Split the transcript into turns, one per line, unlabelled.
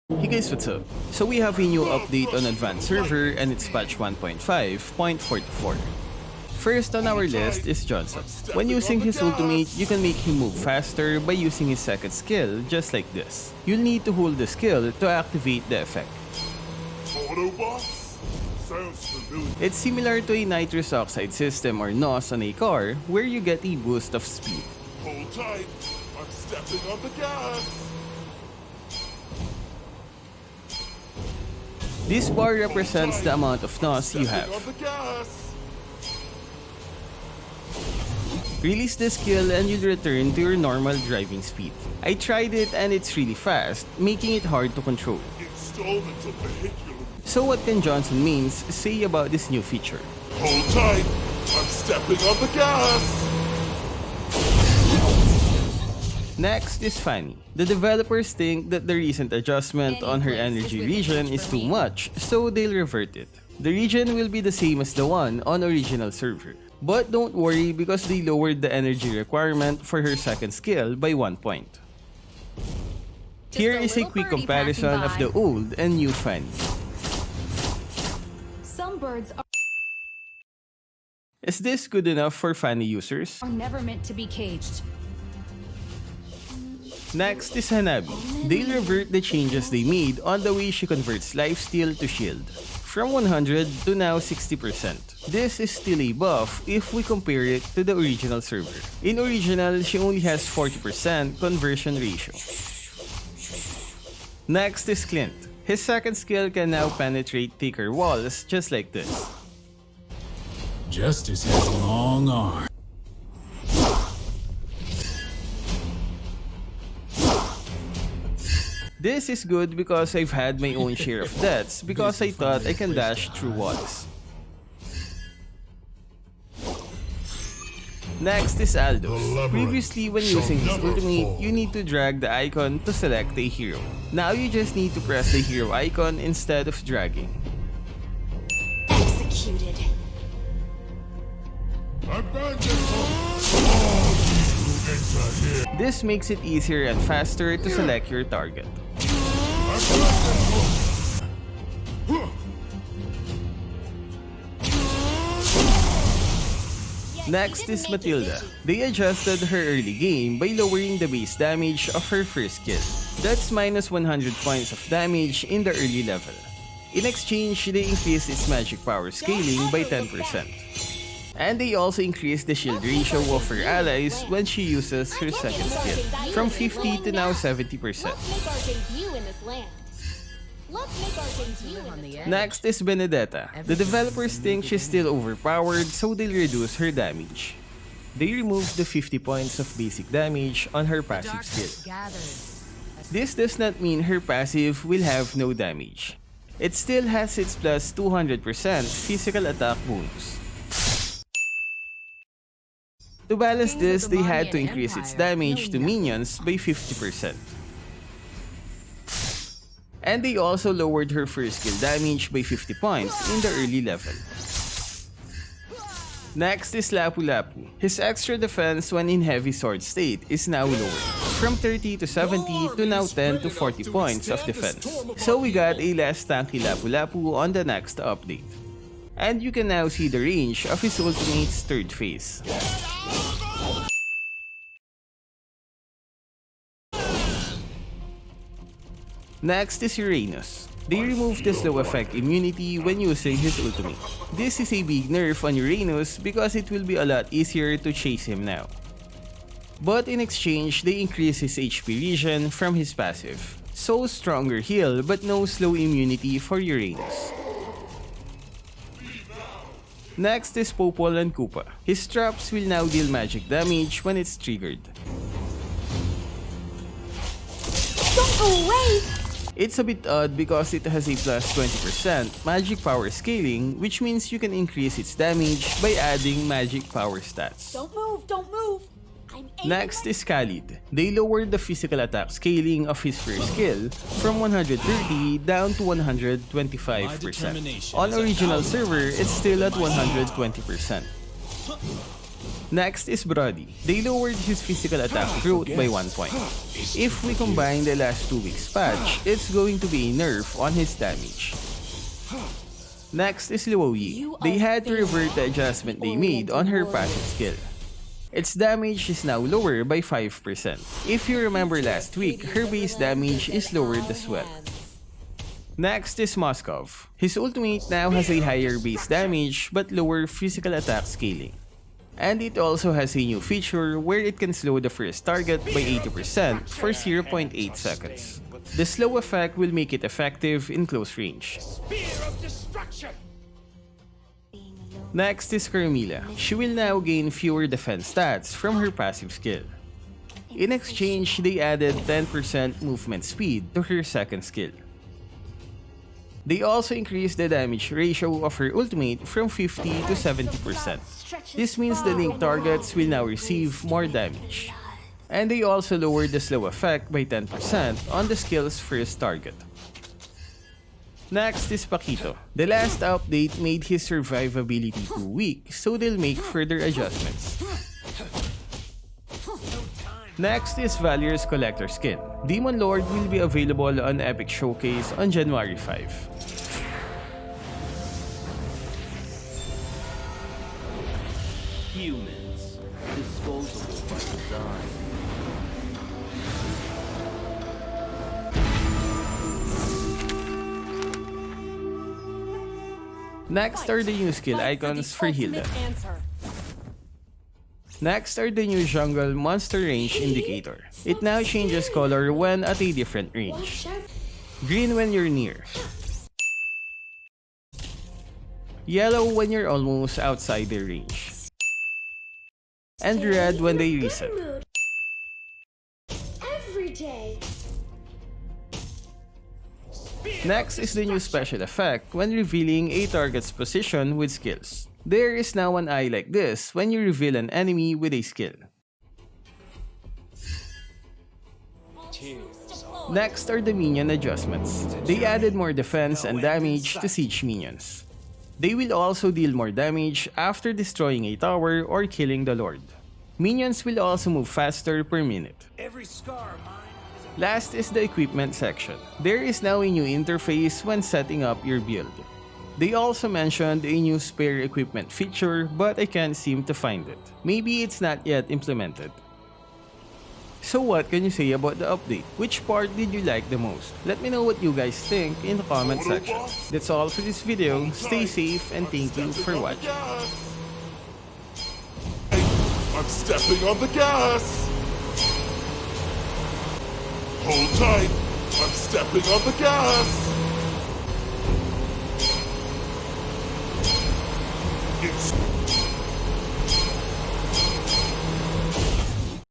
Hey guys, what's up? So we have a new update on Advanced Server and it's patch 1.5.44. First on our list is Johnson. When using his ultimate, you can make him move faster by using his second skill just like this. You'll need to hold the skill to activate the effect. It's similar to a nitrous oxide system or NOS on a car where you get a boost of speed.
Hold tight, I'm stepping on the gas.
This bar represents the amount of NOS you have. Release the skill and you'll return to your normal driving speed. I tried it and it's really fast, making it hard to control. So what can Johnson Mains say about this new feature?
Hold tight, I'm stepping on the gas.
Next is Fanny. The developers think that the recent adjustment on her energy region is too much, so they'll revert it. The region will be the same as the one on original server. But don't worry because they lowered the energy requirement for her second skill by 1 point. Here is a quick comparison of the old and new Fanny.
Some birds
Is this good enough for Fanny users?
are never meant to be caged.
Next is Hanabi. They'll revert the changes they made on the way she converts lifesteal to shield. From 100 to now 60%. This is still a buff if we compare it to the original server. In original, she only has 40% conversion ratio. Next is Clint. His second skill can now penetrate thicker walls just like this.
Justice has long arms.
This is good because I've had my own share of deaths because I thought I can dash through walls. Next is Aldous. Previously, when using his ultimate, you need to drag the icon to select a hero. Now you just need to press the hero icon instead of dragging.
Executed.
This makes it easier and faster to select your target. Next is Mathilda. They adjusted her early game by lowering the base damage of her first skill. That's minus 100 points of damage in the early level. In exchange, they increased its magic power scaling by 10%. And they also increased the shield ratio of her allies when she uses her second skill, from 50 to now 70%. Next is Benedetta. The developers think she's still overpowered, so they'll reduce her damage. They removed the 50 points of basic damage on her passive skill. This does not mean her passive will have no damage. It still has its plus 200% physical attack bonus. To balance this, they had to increase its damage to minions by 50%. And they also lowered her first skill damage by 50 points in the early level. Next is Lapu-lapu. His extra defense when in heavy sword state is now lowered, from 30 to 70 to now 10 to 40 points of defense. So we got a less tanky Lapu-lapu on the next update. And you can now see the range of his ultimate's third phase. Next is Uranus. They removed the slow effect immunity when using his ultimate. This is a big nerf on Uranus because it will be a lot easier to chase him now. But in exchange, they increase his HP region from his passive. So stronger heal but no slow immunity for Uranus. Next is Popol and Kupa. His traps will now deal magic damage when it's triggered.
Don't go away!
It's a bit odd because it has a plus 20% magic power scaling, which means you can increase its damage by adding magic power stats.
Don't move, don't move!
Next is Khaleed. They lowered the physical attack scaling of his first skill from 130 down to 125%. On original server, it's still at 120%. Next is Brody. They lowered his physical attack growth by 1 point. If we combine the last 2 weeks patch, it's going to be a nerf on his damage. Next is Luo Yi. They had to revert the adjustment they made on her passive skill. Its damage is now lower by 5%. If you remember last week, her base damage is lowered as well. Next is Moskov. His ultimate now has a higher base damage but lower physical attack scaling. And it also has a new feature where it can slow the first target by 80% for 0.8 seconds. The slow effect will make it effective in close range. Next is Carmilla. She will now gain fewer defense stats from her passive skill. In exchange, they added 10% movement speed to her second skill. They also increased the damage ratio of her ultimate from 50 to 70%. This means the linked targets will now receive more damage. And they also lowered the slow effect by 10% on the skill's first target. Next is Paquito. The last update made his survivability too weak, so they'll make further adjustments. Next is Valir's Collector Skin. Demonlord will be available on Epic Showcase on January 5.
Humans, disposable by design.
Next are the new skill icons for Hilda. Next are the new jungle monster range indicator. It now changes color when at a different range. Green when you're near. Yellow when you're almost outside their range. And red when they reset.
Every day.
Next is the new special effect when revealing a target's position with skills. There is now an eye like this when you reveal an enemy with a skill. Next are the Minion Adjustments. They added more defense and damage to siege minions. They will also deal more damage after destroying a tower or killing the Lord. Minions will also move faster per minute. Last is the equipment section. There is now a new interface when setting up your build. They also mentioned a new spare equipment feature, but I can't seem to find it. Maybe it's not yet implemented. So what can you say about the update? Which part did you like the most? Let me know what you guys think in the comment section. That's all for this video. Stay safe and thank you for watching.
I'm stepping on the gas! Hold tight! I'm stepping on the gas! It's